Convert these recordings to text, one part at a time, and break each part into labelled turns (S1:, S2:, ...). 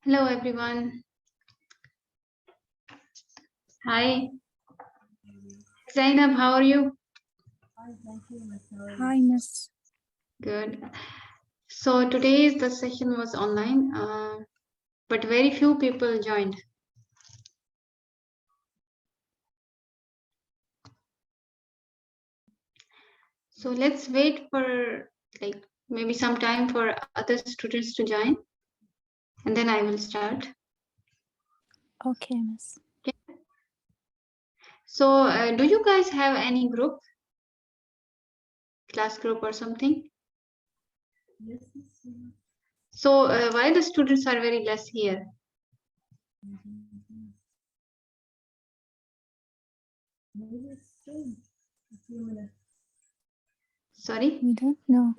S1: Hello, everyone. Hi. Zainab, how are you?
S2: Hi, Miss.
S1: Good. So today's the session was online, but very few people joined. So let's wait for like maybe some time for other students to join, and then I will start.
S2: Okay, Miss.
S1: Okay. So do you guys have any group, class group or something?
S3: Yes.
S1: So why the students are very less here?
S3: Maybe it's soon. A few minutes.
S1: Sorry?
S2: We don't know.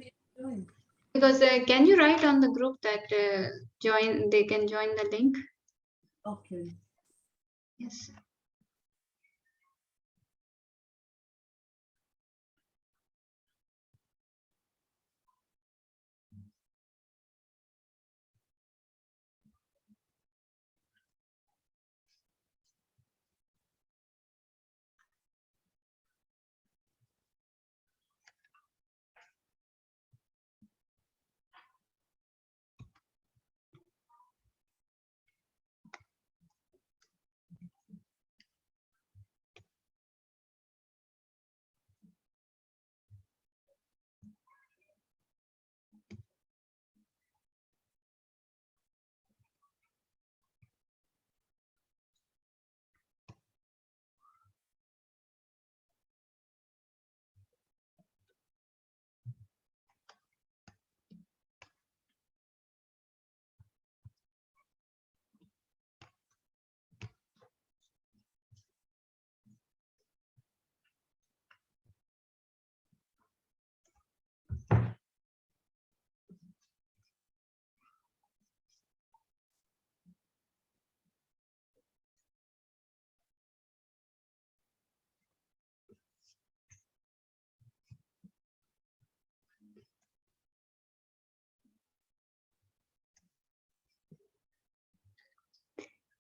S1: Because can you write on the group that they can join the link?
S3: Okay.
S1: Yes.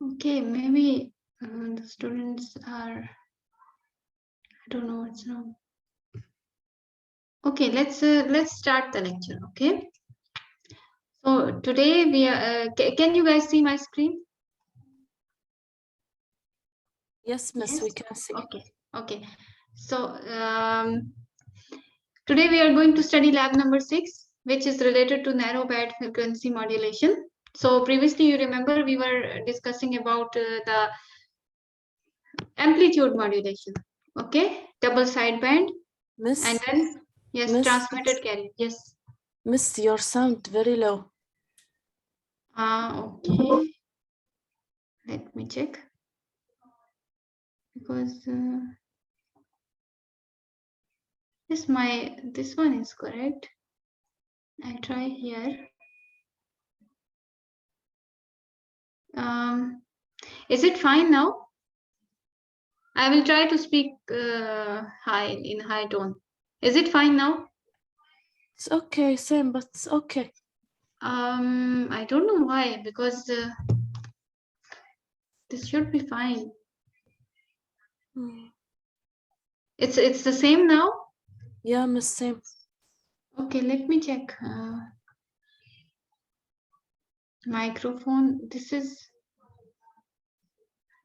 S1: Okay, maybe the students are, I don't know what's wrong. Okay, let's start the lecture. Okay. So today we are. Can you guys see my screen?
S3: Yes, Miss,
S1: Yes.
S3: we can see.
S1: Okay. Okay. So today we are going to study lab number 6, which is related to narrow band frequency modulation. So previously, you remember we were discussing about the amplitude modulation. Okay, double sideband,
S3: Miss,
S1: and then yes,
S3: Miss,
S1: transmitted carrier. Yes.
S3: Miss, your sound very low.
S1: Okay. Let me check because this one is correct. I try here. Is it fine now? I will try to speak in high tone. Is it fine now?
S3: It's okay, same, but it's okay.
S1: I don't know why, because this should be fine. It's the same now.
S3: Yeah, Miss, same.
S1: Okay, let me check. Microphone. This is.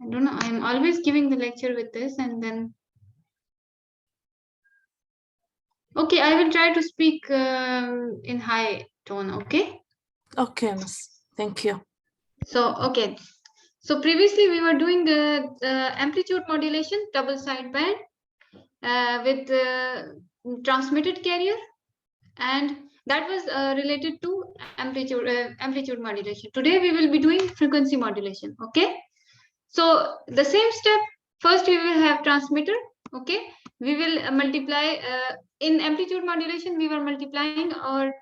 S1: I don't know. I'm always giving the lecture with this, and then. Okay, I will try to speak in high tone. Okay.
S3: Okay, Miss. Thank you.
S1: So okay. So previously we were doing the amplitude modulation, double sideband with transmitted carrier, and that was related to amplitude modulation. Today we will be doing frequency modulation. Okay. So the same step. First we will have transmitter. Okay. We will multiply in amplitude modulation. We were multiplying our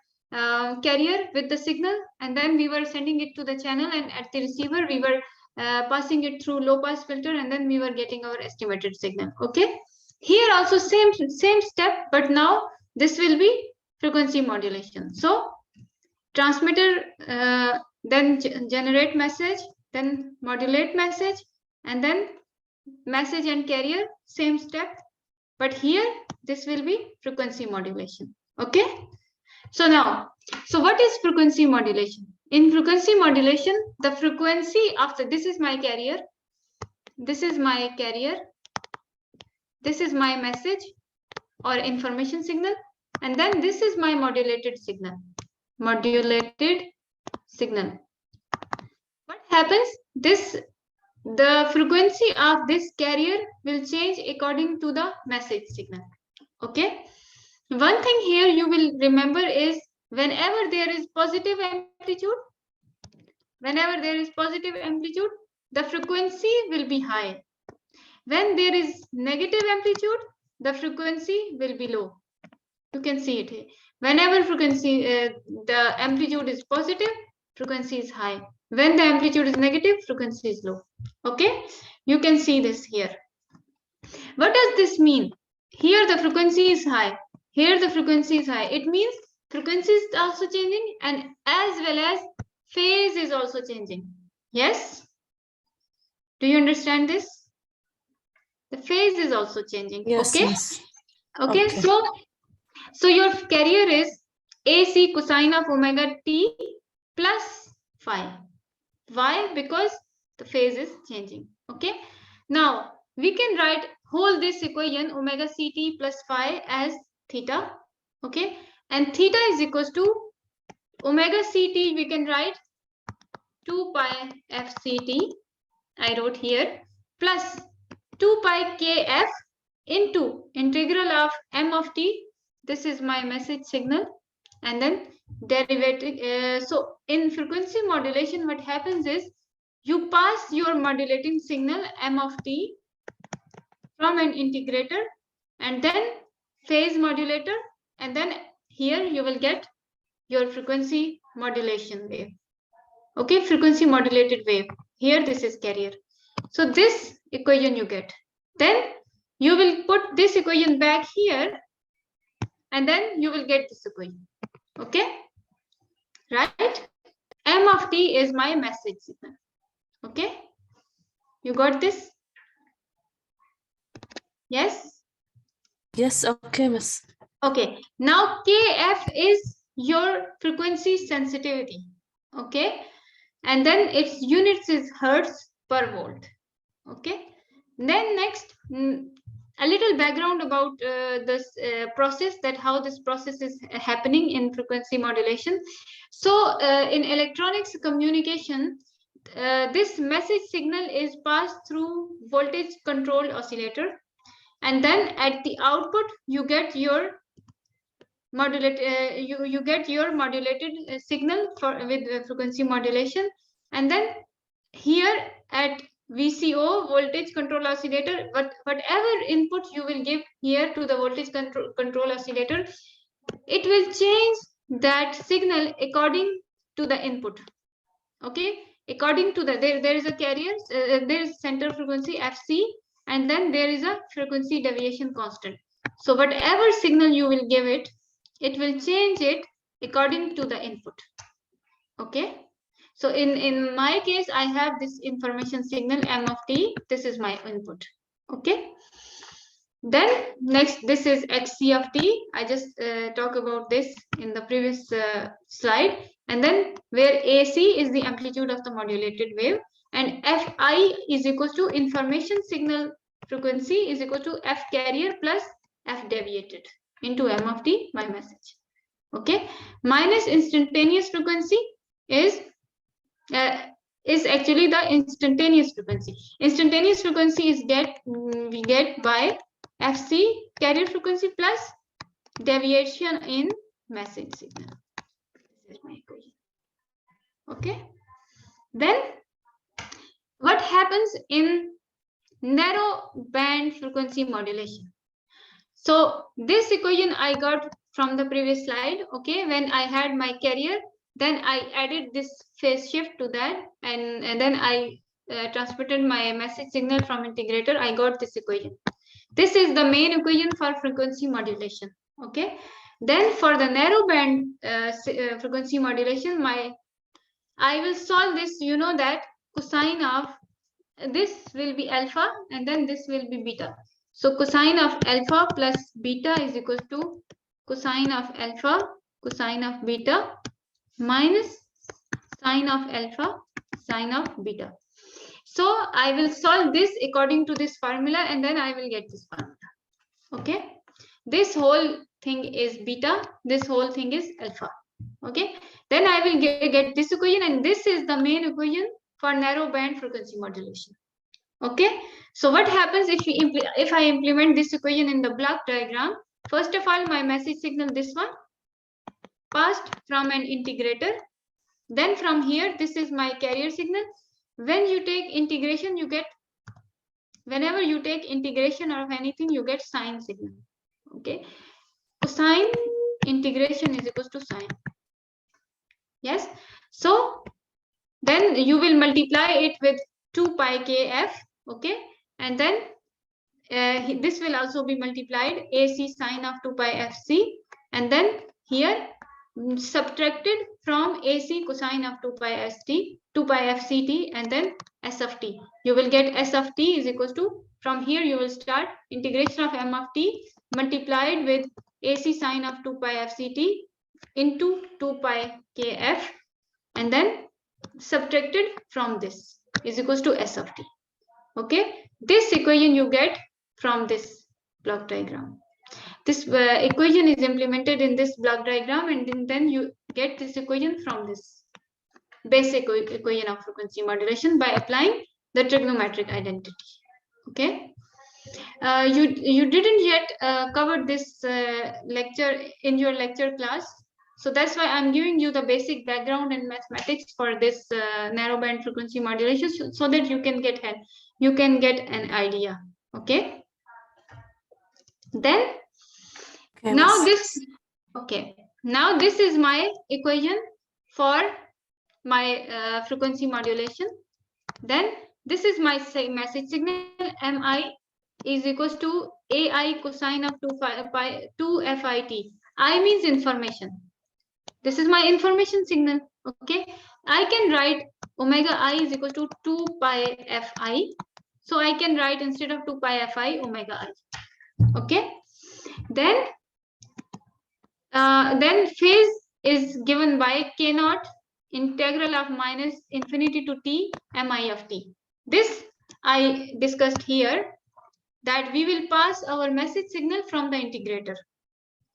S1: carrier with the signal, and then we were sending it to the channel, and at the receiver we were passing it through low pass filter, and then we were getting our estimated signal. Okay. Here also same step, but now this will be frequency modulation. So transmitter then generate message, then modulate message, and then message and carrier, same step. But here, this will be frequency modulation. Okay. So now, so what is frequency modulation? In frequency modulation, the frequency after this is my carrier, this is my carrier, this is my message or information signal, and then this is my modulated signal. Modulated signal. What happens? The frequency of this carrier will change according to the message signal. Okay. One thing here you will remember is whenever there is positive amplitude, the frequency will be high. When there is negative amplitude, the frequency will be low. You can see it here. Whenever the amplitude is positive, frequency is high. When the amplitude is negative, frequency is low. Okay, you can see this here. What does this mean? Here the frequency is high. Here the frequency is high. It means frequency is also changing, and as well as phase is also changing. Yes? Do you understand this? The phase is also changing.
S4: Yes,
S1: okay?
S4: miss.
S1: Okay,
S4: Okay.
S1: so your carrier is AC cosine of omega t plus phi. Why? Because the phase is changing. Okay. Now we can write whole this equation omega ct plus phi as theta. Okay. And theta is equals to omega ct. We can write 2 pi fct. I wrote here plus 2 pi kf into integral of m of t. This is my message signal, and then derivative. So in frequency modulation, what happens is you pass your modulating signal m of t from an integrator and then phase modulator, and then here you will get your frequency modulation wave. Okay, frequency modulated wave. Here this is carrier. So this equation you get. Then you will put this equation back here, and then you will get this equation. Okay, right? M of t is my message signal. Okay, you got this? Yes?
S4: Yes, okay, miss.
S1: Okay, now kf is your frequency sensitivity. Okay, and then its units is hertz per volt. Okay, then next, a little background about this process, that how this process is happening in frequency modulation. So in electronics communication, this message signal is passed through voltage controlled oscillator, and then at the output you get your modulated you get your modulated signal with frequency modulation, and then here at VCO, voltage control oscillator, whatever input you will give here to the voltage control oscillator, it will change that signal according to the input. Okay, according to the there is a carrier, there is center frequency FC, and then there is a frequency deviation constant. So whatever signal you will give it, it will change it according to the input. Okay. So in my case, I have this information signal m of t. This is my input. Okay. Then next, this is xc of t. I just talked about this in the previous slide. And then where AC is the amplitude of the modulated wave, and Fi is equal to information signal frequency is equal to F carrier plus F deviated into m of t, my message. Okay. Minus instantaneous frequency is actually the instantaneous frequency. Instantaneous frequency is we get by FC carrier frequency plus deviation in message signal. This is my equation. Okay. Then what happens in narrow band frequency modulation? So this equation I got from the previous slide. Okay, when I had my carrier, then I added this phase shift to that, and then I transmitted my message signal from integrator. I got this equation. This is the main equation for frequency modulation. Okay, then for the narrow band frequency modulation, I will solve this. You know that cosine of this will be alpha and then this will be beta. So cosine of alpha plus beta is equal to cosine of alpha, cosine of beta minus sine of alpha, sine of beta. So I will solve this according to this formula and then I will get this formula. Okay. This whole thing is beta, this whole thing is alpha. Okay. Then I will get this equation, and this is the main equation for narrow band frequency modulation. Okay. So what happens if I implement this equation in the block diagram? First of all, my message signal, this one, passed from an integrator. Then from here, this is my carrier signal. When you take integration, you get, whenever you take integration of anything, you get sine signal. Okay. Cosine integration is equal to sine. Yes. So then you will multiply it with 2 pi kf. Okay. And then this will also be multiplied AC sine of 2 pi fc. And then here subtracted from AC cosine of 2 pi st, 2 pi fct, and then s of t. You will get s of t is equal to, from here you will start integration of m of t multiplied with AC sine of 2 pi fct into 2 pi kf, and then subtracted from this is equal to s of t. Okay, this equation you get from this block diagram. This equation is implemented in this block diagram, and then you get this equation from this basic equation of frequency modulation by applying the trigonometric identity. Okay. You didn't yet cover this lecture in your lecture class, so that's why I'm giving you the basic background and mathematics for this narrowband frequency modulation, so that you can get an idea. Okay. Then
S4: Okay,
S1: now
S4: miss.
S1: now this is my equation for my frequency modulation. Then this is my message signal. Mi is equals to ai cosine of 2 fit. I means information. This is my information signal. Okay, I can write omega I is equal to 2 pi fi. So I can write, instead of 2 pi fi, omega I. Okay. Then phase is given by k naught integral of minus infinity to t mi of t. This I discussed here, that we will pass our message signal from the integrator.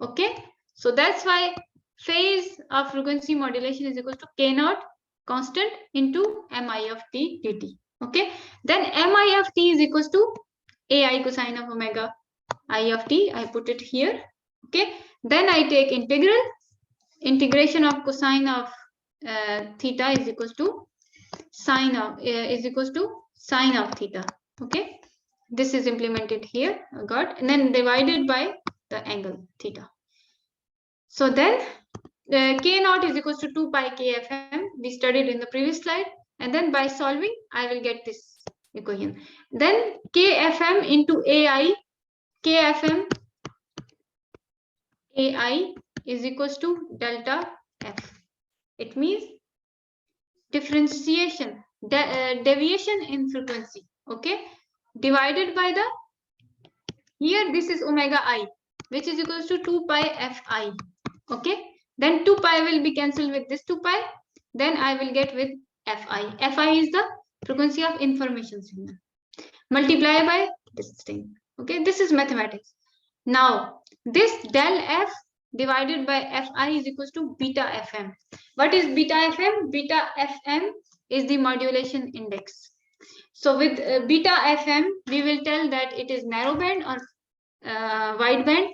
S1: Okay, so that's why phase of frequency modulation is equal to k naught constant into mi of t dt. Okay, then mi of t is equal to ai cosine of omega I of t. I put it here. Okay, then I take integration of cosine of theta is equal to sine of sine of theta. Okay, this is implemented here, got, and then divided by the angle theta. So then k naught is equal to 2 pi kfm, we studied in the previous slide, and then by solving I will get this equation. Then kfm into ai, kfm ai is equals to delta f. It means differentiation, deviation in frequency. Okay, divided by the, here this is omega I, which is equals to 2 pi fi. Okay, then 2 pi will be cancelled with this 2 pi, then I will get with fi. Fi is the frequency of information signal, multiply by this thing. Okay, this is mathematics. Now this del f divided by fi is equals to beta fm. What is beta fm? Beta fm is the modulation index. So with beta fm, we will tell that it is narrow band or wide band.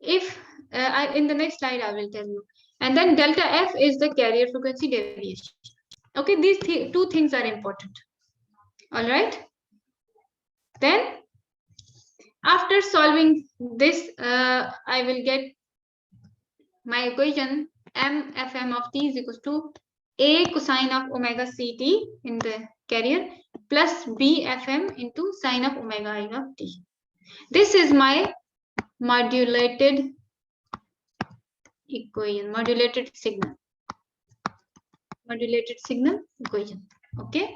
S1: If in the next slide I will tell you. And then delta f is the carrier frequency deviation. Okay, these two things are important. All right. Then after solving this, I will get my equation m fm of t is equal to a cosine of omega ct in the carrier plus b fm into sine of omega I of t. This is my modulated equation, modulated signal. modulated signal equation. Okay.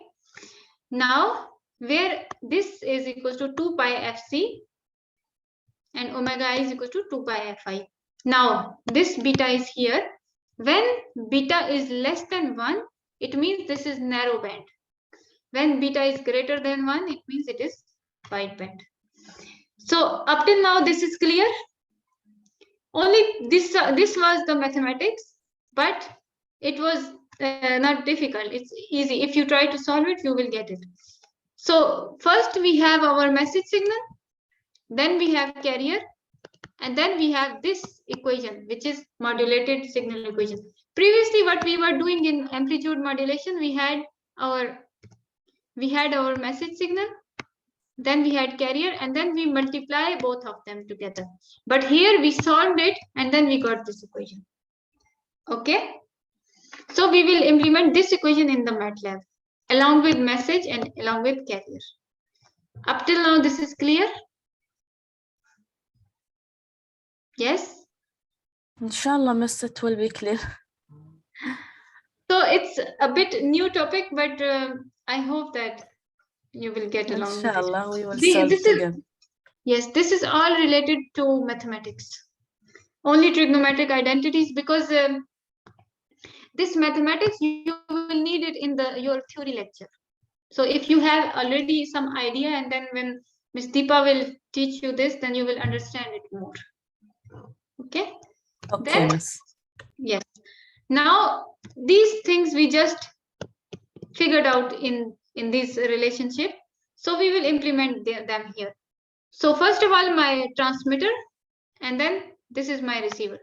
S1: Now, where this is equals to 2 pi fc and omega I is equals to 2 pi fi. Now, this beta is here. When beta is less than 1, it means this is narrow band. When beta is greater than 1, it means it is wide band. So up till now, this is clear. Only this was the mathematics, but it was not difficult. It's easy. If you try to solve it, you will get it. So first we have our message signal, then we have carrier, and then we have this equation, which is modulated signal equation. Previously, what we were doing in amplitude modulation, we had our message signal, then we had carrier, and then we multiply both of them together. But here we solved it, and then we got this equation. Okay. So we will implement this equation in the MATLAB, along with message and along with carrier. Up till now, this is clear? Yes?
S4: Inshallah, Miss, it will be clear.
S1: So it's a bit new topic, but I hope that you will get along with
S4: Inshallah, we will
S1: it.
S4: solve
S1: This
S4: together.
S1: yes, this is all related to mathematics. Only trigonometric identities, because this mathematics you will need it in your theory lecture. So if you have already some idea, and then when Ms. Deepa will teach you this, then you will understand it more. Okay.
S4: Okay,
S1: Then,
S4: Miss.
S1: yes. Now these things we just figured out in this relationship. So we will implement them here. So first of all, my transmitter, and then this is my receiver.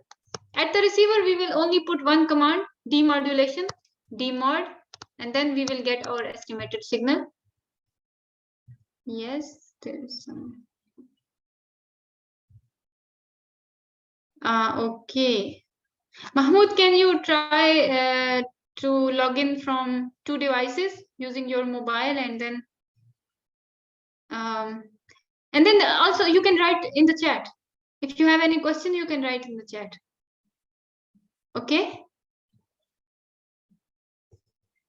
S1: At the receiver, we will only put one command, demodulation, demod, and then we will get our estimated signal. Yes, there is some. Okay. Mahmoud, can you try to log in from 2 devices using your mobile, and then also you can write in the chat. If you have any question, you can write in the chat. Okay.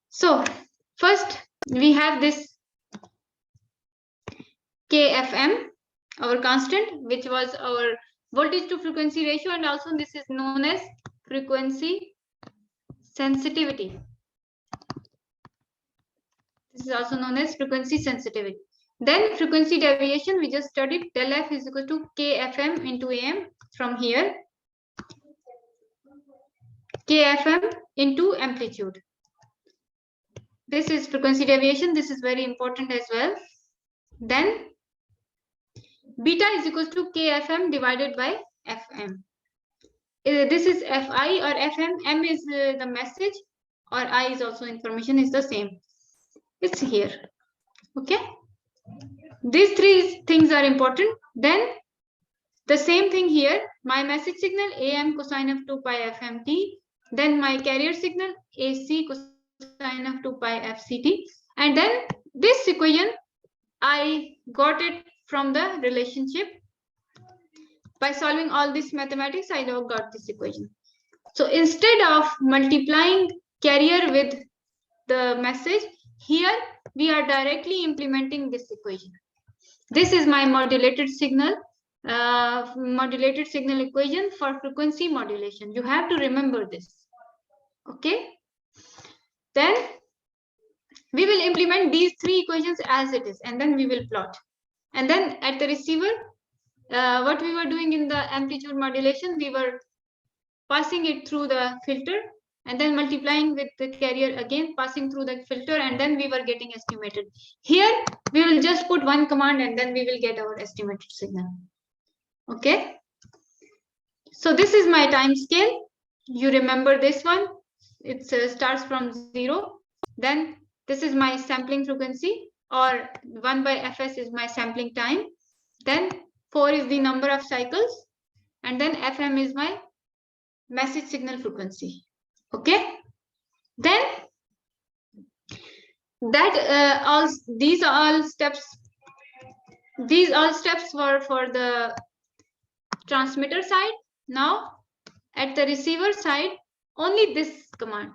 S1: So first we have this KFM, our constant, which was our voltage to frequency ratio, and also this is known as frequency sensitivity. This is also known as frequency sensitivity. Then frequency deviation, we just studied del F is equal to KFM into AM from here. KFM into amplitude. This is frequency deviation. This is very important as well. Then beta is equal to KFM divided by FM. This is Fi or FM. M is the message, or I is also information, is the same. It's here. Okay. These three things are important. Then the same thing here. My message signal AM cosine of 2 pi FMT. Then my carrier signal AC cosine of 2 pi FCT. And then this equation, I got it from the relationship. By solving all this mathematics, I got this equation. So instead of multiplying carrier with the message, here we are directly implementing this equation. This is my modulated signal equation for frequency modulation. You have to remember this. Okay. Then we will implement these three equations as it is, and then we will plot. And then at the receiver, what we were doing in the amplitude modulation, we were passing it through the filter and then multiplying with the carrier again, passing through the filter, and then we were getting estimated. Here we will just put one command and then we will get our estimated signal. Okay. So this is my time scale. You remember this one. It starts from 0. Then this is my sampling frequency, or 1 by fs is my sampling time. Then 4 is the number of cycles, and then FM is my message signal frequency. Okay. Then that these all steps were for the transmitter side. Now at the receiver side, only this command,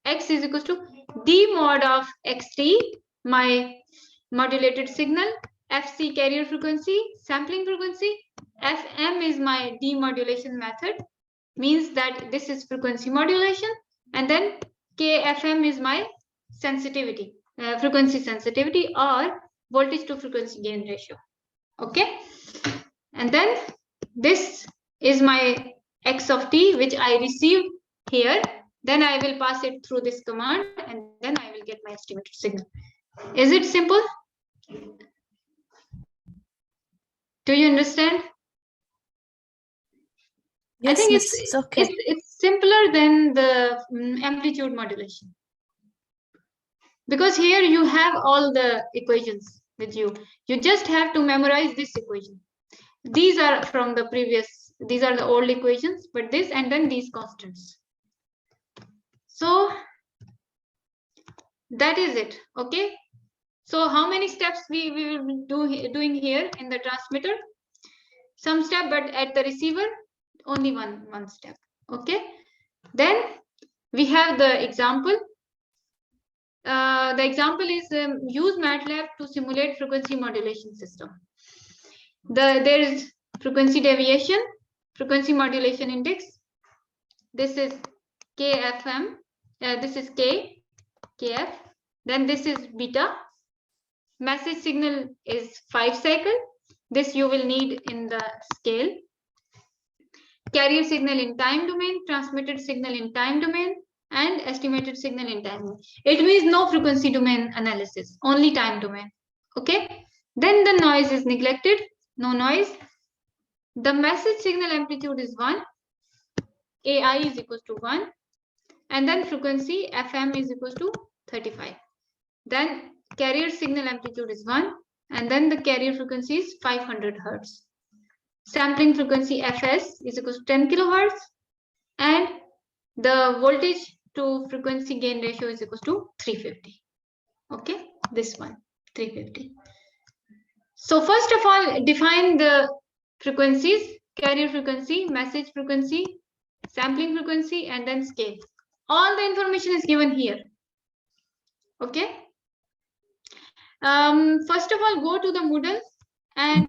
S1: X is equals to D mod of XT, my modulated signal, FC carrier frequency, sampling frequency, FM is my demodulation method, means that this is frequency modulation, and then KFM is my sensitivity, frequency sensitivity or voltage to frequency gain ratio. Okay, and then this is my X of t, which I received here. Then I will pass it through this command, and then I will get my estimated signal. Is it simple? Do you understand?
S4: Yes,
S1: I think
S4: miss, it's okay.
S1: it's simpler than the amplitude modulation, because here you have all the equations with you. You just have to memorize this equation. These are from the previous, these are the old equations, but this and then these constants. So that is it. Okay. So how many steps we will be doing here in the transmitter? Some step, but at the receiver, only one step. Okay. Then we have the example. The example is use MATLAB to simulate frequency modulation system. There is frequency deviation, frequency modulation index. This is KFM. This is KF. Then this is beta. Message signal is 5 cycle. This you will need in the scale. Carrier signal in time domain, transmitted signal in time domain, and estimated signal in time domain. It means no frequency domain analysis, only time domain. Okay. Then the noise is neglected, no noise. The message signal amplitude is 1. AI is equals to 1. And then frequency FM is equals to 35. Then carrier signal amplitude is 1. And then the carrier frequency is 500 Hertz. Sampling frequency Fs is equals to 10 kilohertz. And the voltage to frequency gain ratio is equals to 350. Okay, this one, 350. So first of all, define the frequencies: carrier frequency, message frequency, sampling frequency, and then scale. All the information is given here. Okay. First of all, go to the Moodle and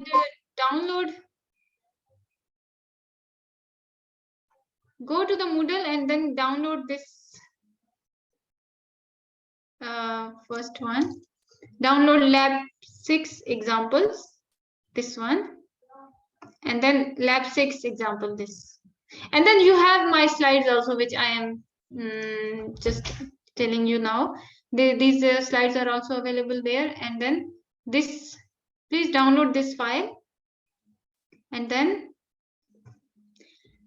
S1: download. Go to the Moodle and then download this first one. Download lab 6 examples, this one, and then lab 6 example, this. And then you have my slides also, which I am just telling you now. These slides are also available there. And then this, please download this file and then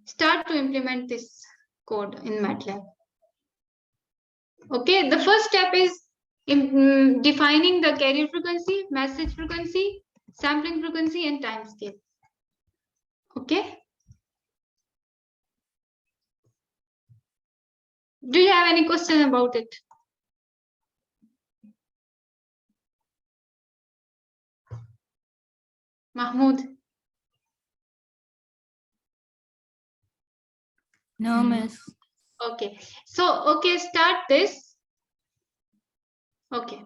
S1: start to implement this code in MATLAB. Okay, the first step is defining the carrier frequency, message frequency, sampling frequency, and time scale. Okay. Do you have any question about it? Mahmoud?
S2: No, miss.
S1: Okay. So, okay, start this. Okay.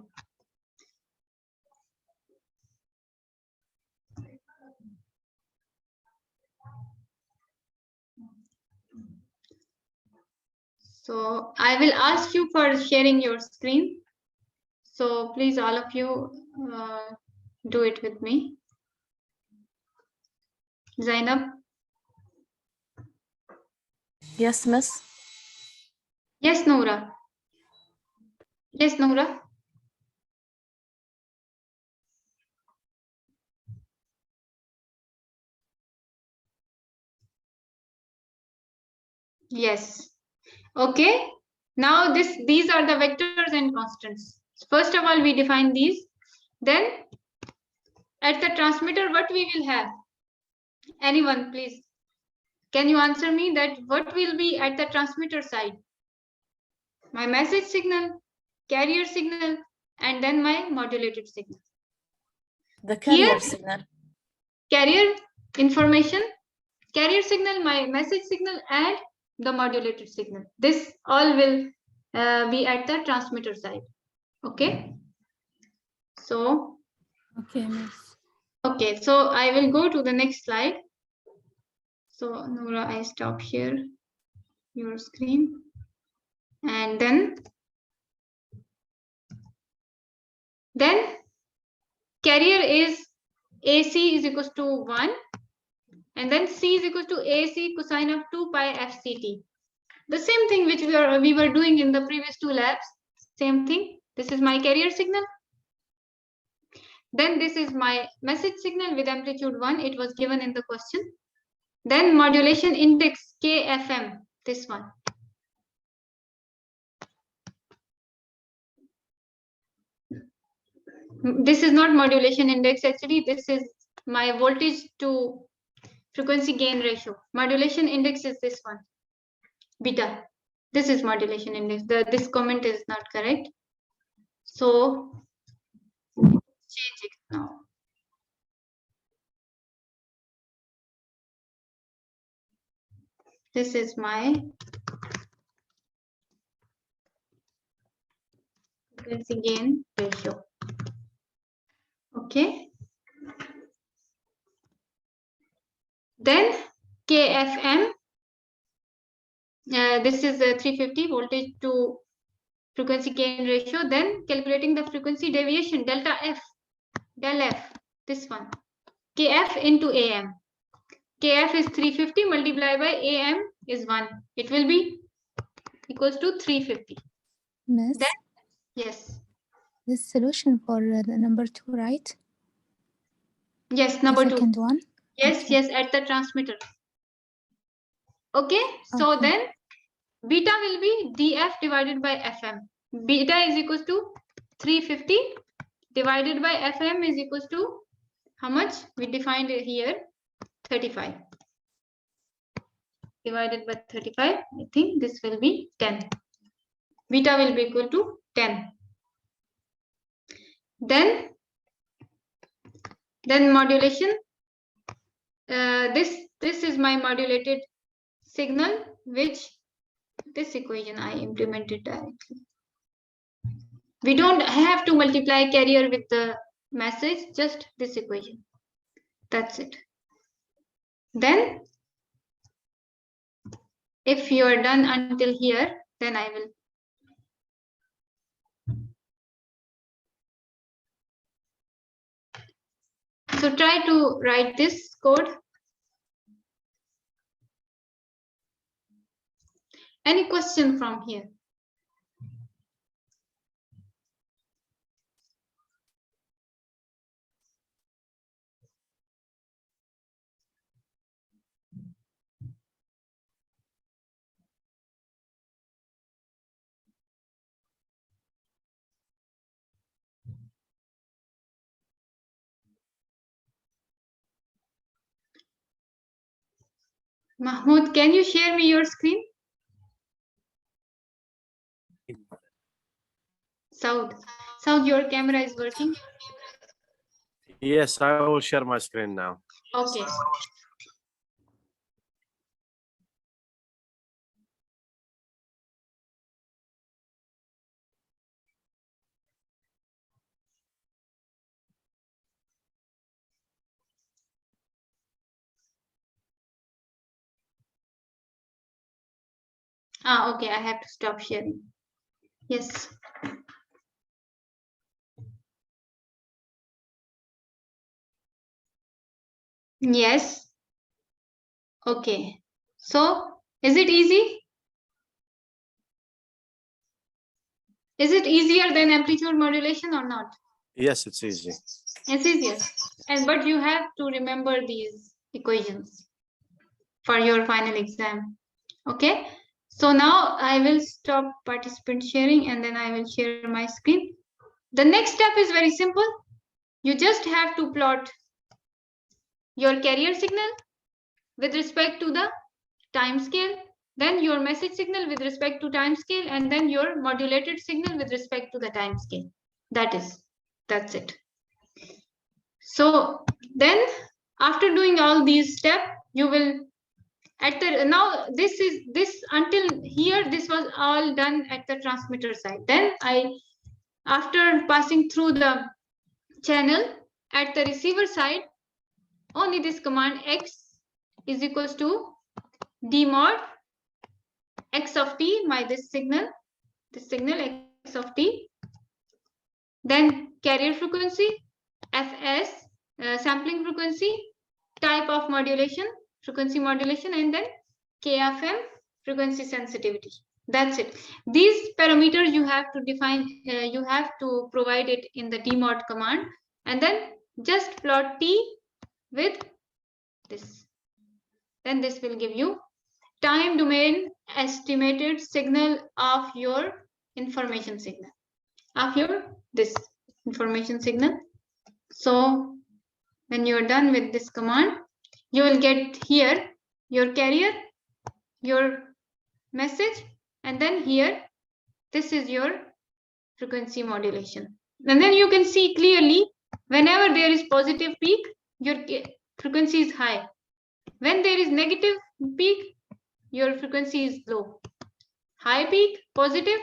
S1: So I will ask you for sharing your screen. So please, all of you, do it with me. Zainab?
S4: Yes, miss.
S1: Yes, Noura? Yes, Noura? Yes. Okay. Now these are the vectors and constants. First of all, we define these. Then at the transmitter, what we will have? Anyone, please. Can you answer me that what will be at the transmitter side? My message signal, carrier signal, and then my modulated signal.
S4: The carrier
S1: Here,
S4: signal.
S1: Carrier information, carrier signal, my message signal, and the modulated signal. This all will be at the transmitter side. Okay. So,
S2: Okay, Miss.
S1: okay, so I will go to the next slide. So, Noora, I stop here your screen. And then carrier is AC is equals to 1. And then C is equals to AC cosine of 2 pi FCT. The same thing which we were doing in the previous two labs. Same thing. This is my carrier signal. Then this is my message signal with amplitude 1. It was given in the question. Then modulation index KFM, this one. This is not modulation index, actually. This is my voltage to frequency gain ratio. Modulation index is this one, beta. This is modulation index. This comment is not correct. So change it now. This is my frequency gain ratio. Okay. Then KFM. This is a 350 voltage to frequency gain ratio. Then calculating the frequency deviation delta F, del F, this one. KF into AM. KF is 350 multiplied by AM is 1. It will be equals to 350.
S2: Miss,
S1: Then, yes.
S2: this solution for the number 2, right?
S1: Yes,
S2: The
S1: number 2.
S2: second one?
S1: Yes,
S2: Okay.
S1: yes, at the transmitter. Okay, so
S2: Okay.
S1: then beta will be DF divided by FM. Beta is equals to 350 divided by FM is equals to how much? We defined it here, 35. Divided by 35, I think this will be 10. Beta will be equal to 10. Then modulation. This is my modulated signal, which this equation I implemented directly. We don't have to multiply carrier with the message, just this equation. That's it. Then if you are done until here, then I will. So try to write this code. Any question from here? Mahmoud, can you share me your screen? Saud, your camera is working?
S5: Yes, I will share my screen now.
S1: Okay. Okay, I have to stop sharing. Yes. Yes. Okay. So, is it easy? Is it easier than amplitude modulation or not?
S5: Yes, it's easy.
S1: It's easier. But you have to remember these equations for your final exam. Okay. So now I will stop participant sharing and then I will share my screen. The next step is very simple. You just have to plot your carrier signal with respect to the time scale, then your message signal with respect to time scale, and then your modulated signal with respect to the time scale. That's it. So then after doing all these steps, you will At the now this until here this was all done at the transmitter side. Then after passing through the channel at the receiver side, only this command x is equals to d mod x of t, this signal x of t, then carrier frequency, fs, sampling frequency, type of modulation, frequency modulation, and then k of m, frequency sensitivity. That's it. These parameters you have to define, you have to provide it in the dmod command, and then just plot t with this. Then this will give you time domain estimated signal of your information signal, of your this information signal. So when you are done with this command, you will get here your carrier, your message, and then here this is your frequency modulation. And then you can see clearly whenever there is positive peak, your frequency is high. When there is negative peak, your frequency is low. High peak, positive,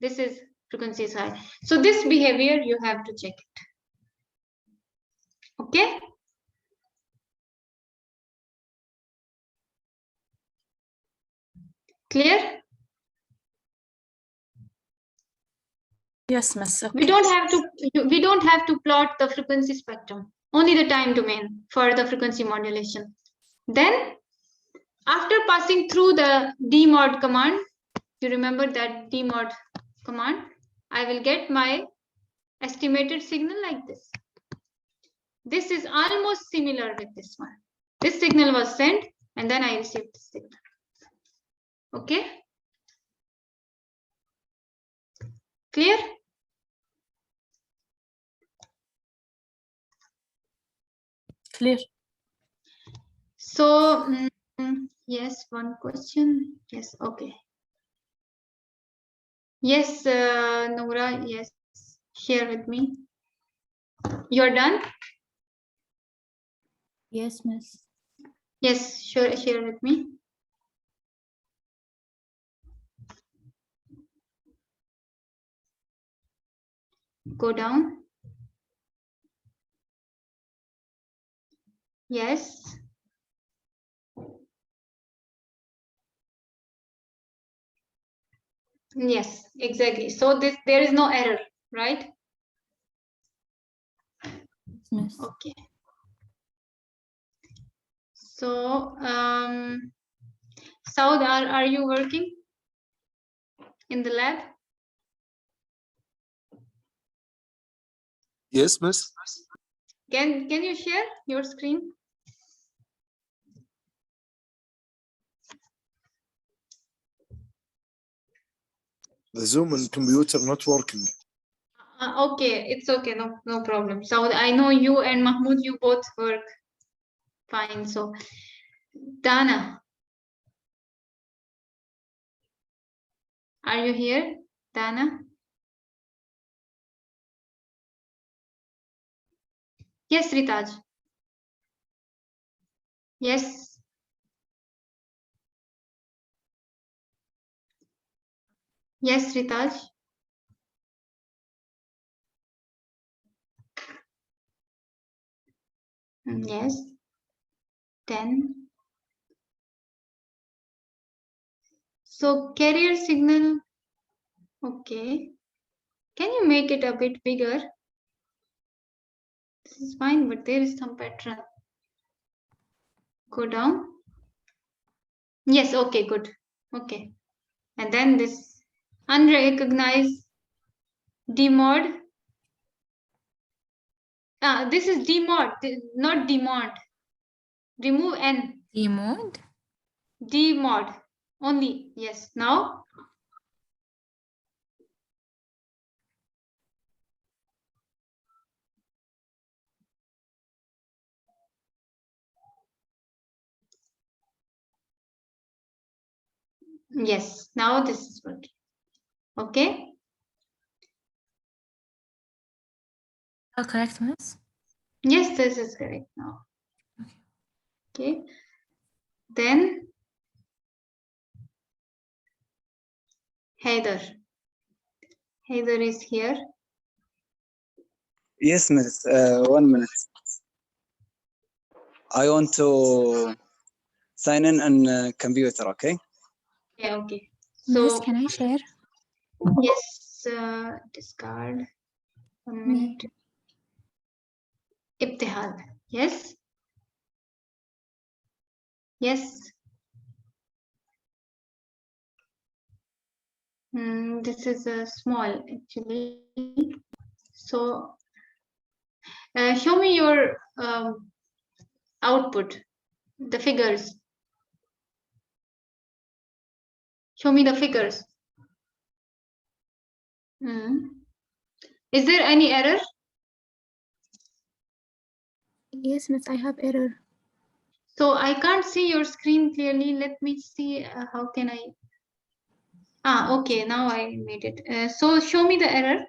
S1: this is frequency is high. So this behavior you have to check it. Okay. Clear?
S4: Yes, Miss. Okay.
S1: We don't have to plot the frequency spectrum, only the time domain for the frequency modulation. Then after passing through the dmod command, you remember that dmod command, I will get my estimated signal like this. This is almost similar with this one. This signal was sent and then I received the signal. Okay. Clear?
S4: Clear.
S1: So, yes, one question. Yes, okay. Yes, Noura, yes, share with me. You're done?
S3: Yes, Miss.
S1: Yes, sure, share with me. Go down. Yes. Yes, exactly. So there is no error, right?
S3: Miss.
S1: Okay. So, Saud, are you working in the lab?
S6: Yes, Miss.
S1: Can you share your screen?
S6: The Zoom and computer not working.
S1: Okay, it's okay, no problem. So I know you and Mahmoud, you both work fine. So Dana, are you here, Dana? Yes, Ritaj. Yes. Yes, Ritaj. Yes. 10. So carrier signal. Okay. Can you make it a bit bigger? This is fine, but there is some pattern. Go down. Yes, okay, good. Okay. And then this unrecognized demod. This is demod, not demod. Remove n.
S2: Demod?
S1: Demod. Only. Yes. Now. Yes. Now this is working. Okay.
S2: Correct, Miss?
S1: Yes, this is correct now. Okay. Then Heather. Heather is here.
S7: Yes, miss. 1 minute. I want to sign in on computer, okay?
S1: Yeah, okay.
S2: Miss,
S1: So
S2: can I share?
S1: yes, discard. 1
S2: Me.
S1: minute. Ibtihal. Yes. Yes. This is small actually. So show me your output, the figures. Show me the figures. Is there any error?
S2: Yes, Miss, I have error.
S1: So I can't see your screen clearly. Let me see. How can I? Okay. Now I made it. So show me the error.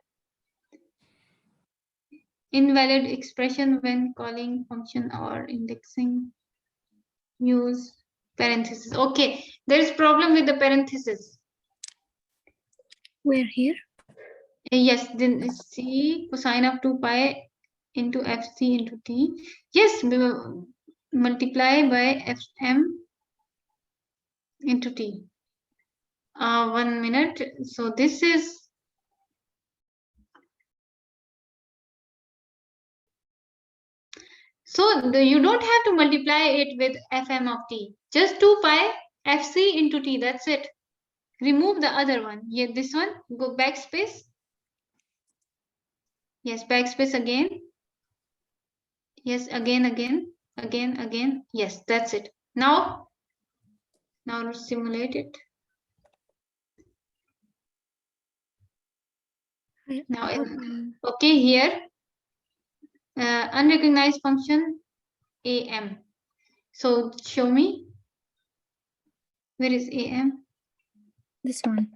S1: Invalid expression when calling function or indexing. Use parentheses. Okay. There is problem with the parentheses.
S2: Where here?
S1: Yes. Then C cosine of 2 pi into FC into T. Yes. Multiply by Fm into T. 1 minute. So this is you don't have to multiply it with Fm of T. Just 2 pi Fc into T. That's it. Remove the other one. Yeah, this one. Go backspace. Yes, backspace again. Yes, again. Yes, that's it. Now simulate it. Now, okay, here, unrecognized function AM. So show me. Where is AM?
S2: This one.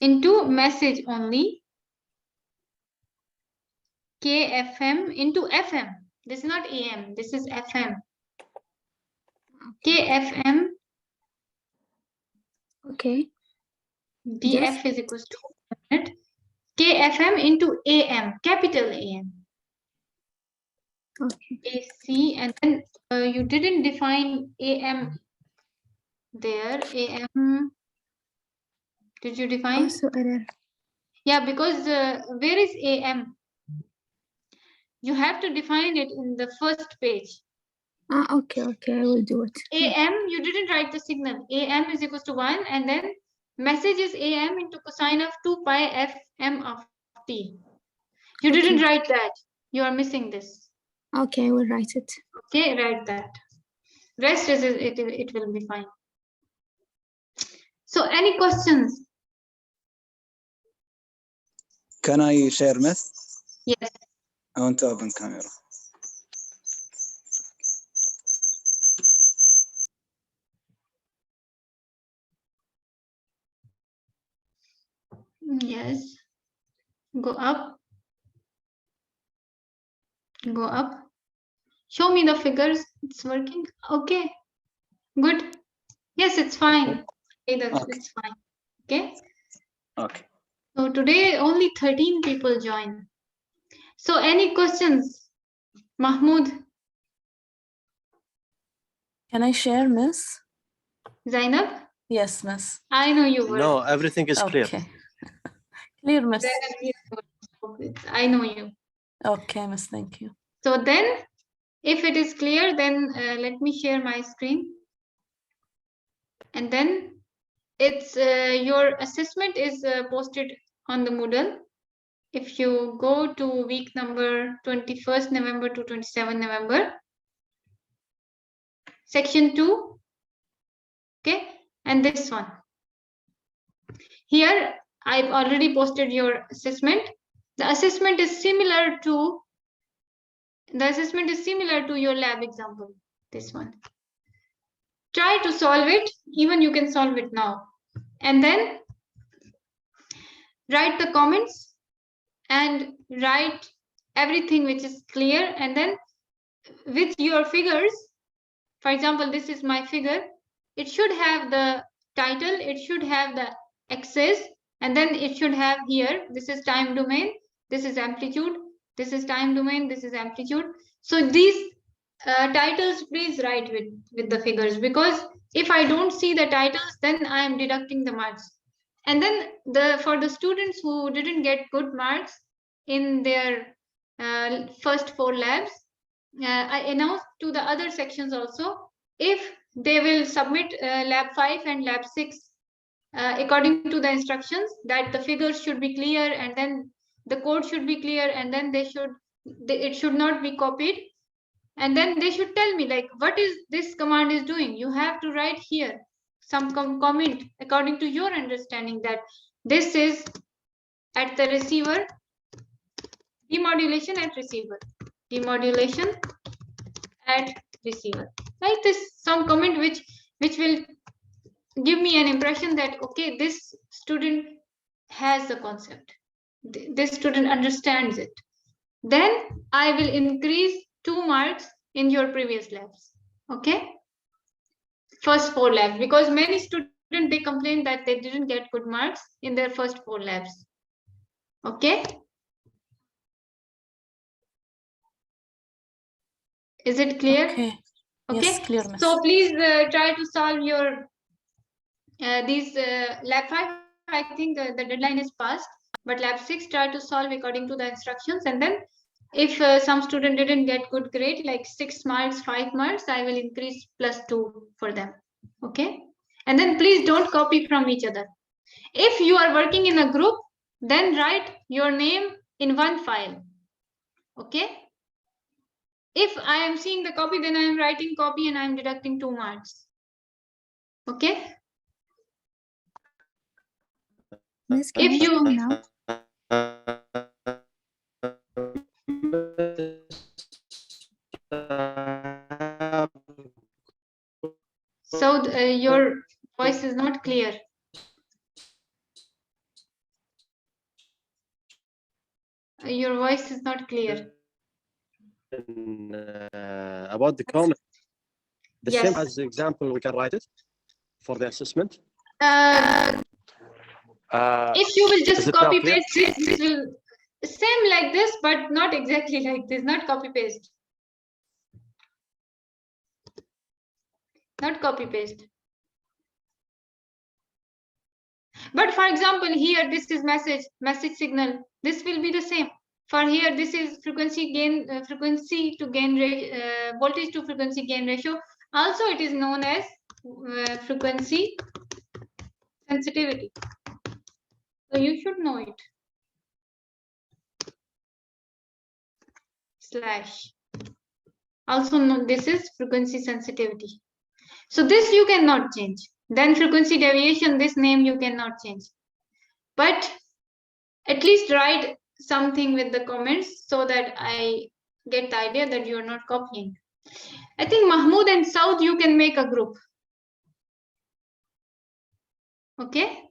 S1: Into message only. KFM into FM. This is not AM. This is FM. KFM.
S2: Okay.
S1: DF
S2: Yes.
S1: is equals to minute. KFM into AM, capital AM.
S2: Okay.
S1: AC, and then you didn't define AM there. AM, did you define?
S2: Also error.
S1: Yeah, because where is AM? You have to define it in the first page.
S2: Okay, I will do it.
S1: AM, you didn't write the signal. AM is equals to 1, and then message is AM into cosine of 2 pi FM of T. You didn't write that. You are missing this.
S2: Okay, I will write it.
S1: Okay, write that. Rest is it will be fine. So any questions?
S7: Can I share, miss?
S1: Yes.
S7: I want to open camera.
S1: Yes. Go up. Go up. Show me the figures. It's working. Okay. Good. Yes, it's fine. Either it's fine. Okay.
S7: Okay.
S1: So today only 13 people join. So any questions? Mahmoud,
S4: Can I share, miss?
S1: Zainab?
S4: Yes, miss.
S1: I know you were.
S5: No, everything is clear.
S4: Okay. Clear, miss.
S1: I know you.
S4: Okay, miss, thank you.
S1: So then, if it is clear, then let me share my screen. And then it's your assessment is posted on the Moodle. If you go to week number 21st November to 27 November, section 2, okay, and this one. Here, I've already posted your assessment. The assessment is similar to your lab example, this one. Try to solve it, even you can solve it now. And then write the comments and write everything which is clear, and then with your figures, for example, this is my figure, it should have the title, it should have the axis, and then it should have here, this is time domain, this is amplitude, this is time domain, this is amplitude. So these titles please write with the figures, because if I don't see the titles, then I am deducting the marks. And then for the students who didn't get good marks in their first 4 labs, I announced to the other sections also, if they will submit lab 5 and lab 6 according to the instructions, that the figures should be clear and then the code should be clear, and then it should not be copied. And then they should tell me like, what is this command is doing? You have to write here some comment according to your understanding, that this is at the receiver, demodulation at receiver, demodulation at receiver. Like this, some comment which will give me an impression that, okay, this student has the concept, this student understands it. Then I will increase 2 marks in your previous labs. Okay, first 4 labs, because many students, they complain that they didn't get good marks in their first 4 labs. Okay, is it clear?
S4: Okay.
S1: Okay,
S4: Yes, clear, miss.
S1: so please try to solve your these lab 5. I think the deadline is passed, but lab 6 try to solve according to the instructions. And then if some student didn't get good grade, like 6 marks, 5 marks, I will increase +2 for them. Okay, and then please don't copy from each other. If you are working in a group, then write your name in one file. Okay, if I am seeing the copy, then I am writing copy and I am deducting 2 marks. Okay,
S2: Miss, can
S1: if
S2: I
S1: you
S2: join now?
S1: so your voice is not clear. Your voice is not clear.
S5: About the comment, the
S1: Yes.
S5: same as the example, we can write it for the assessment.
S1: If you will
S5: Is
S1: just
S5: it now
S1: copy
S5: clear?
S1: paste this will same like this, but not exactly like this, not copy paste. Not copy paste. But for example, here this is message signal. This will be the same. For here, this is frequency gain, voltage to frequency gain ratio. Also, it is known as frequency sensitivity. So you should know it. Slash. Also, know this is frequency sensitivity. So this you cannot change. Then frequency deviation, this name you cannot change. But at least write something with the comments so that I get the idea that you are not copying. I think Mahmoud and Saud, you can make a group. Okay.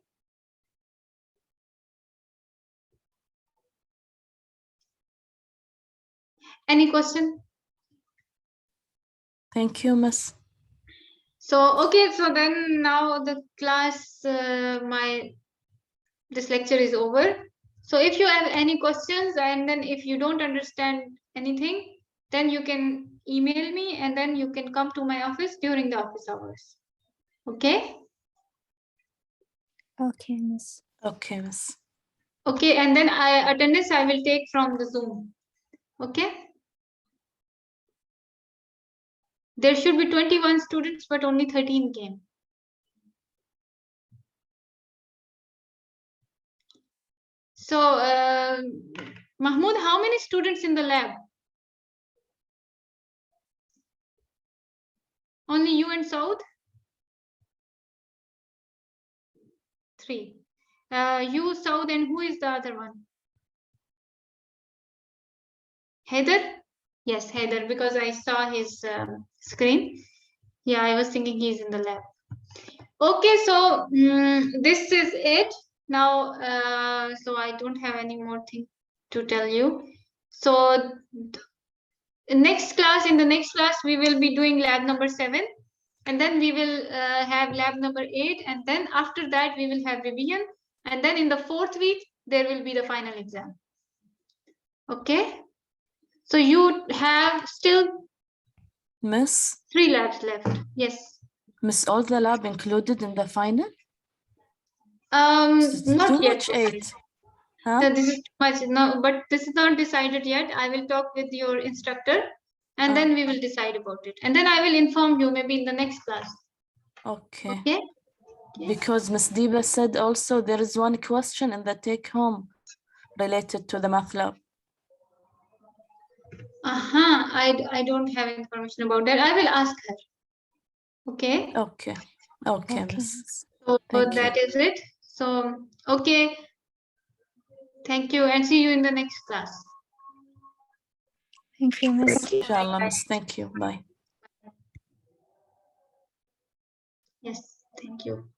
S1: Any question?
S4: Thank you, miss.
S1: So, okay, so then now the class, this lecture is over. So if you have any questions, and then if you don't understand anything, then you can email me and then you can come to my office during the office hours. Okay?
S2: Okay, Miss.
S4: Okay, miss.
S1: Okay, and then attendance I will take from the Zoom. Okay? There should be 21 students, but only 13 came. So, Mahmoud, how many students in the lab? Only you and Saud? 3. You, Saud, and who is the other one? Heather? Yes, Heather, because I saw his screen. Yeah, I was thinking he's in the lab. Okay, so this is it. Now, so I don't have any more thing to tell you. So in the next class, we will be doing lab number 7. and then we will have lab number 8, and then after that we will have revision, and then in the 4th week there will be the final exam. Okay, so you have still
S4: Miss,
S1: 3 labs left. Yes.
S4: Miss, all the lab included in the final? It's
S1: Not
S4: too
S1: yet.
S4: much 8.
S1: No,
S4: Huh?
S1: this is too much. No, but this is not decided yet. I will talk with your instructor, and then we will decide about it. And then I will inform you maybe in the next class.
S4: Okay.
S1: Okay.
S4: Because Miss Diba said also there is one question in the take home related to the math lab.
S1: I don't have information about that. I will ask her. Okay.
S4: Okay. Okay,
S2: Okay.
S4: Miss.
S1: So
S4: Thank
S1: that is it. So okay. Thank you, and see you in the next class.
S2: Thank you, Miss.
S4: Inshallah, Miss. Thank you. Bye.
S1: Yes. Thank you.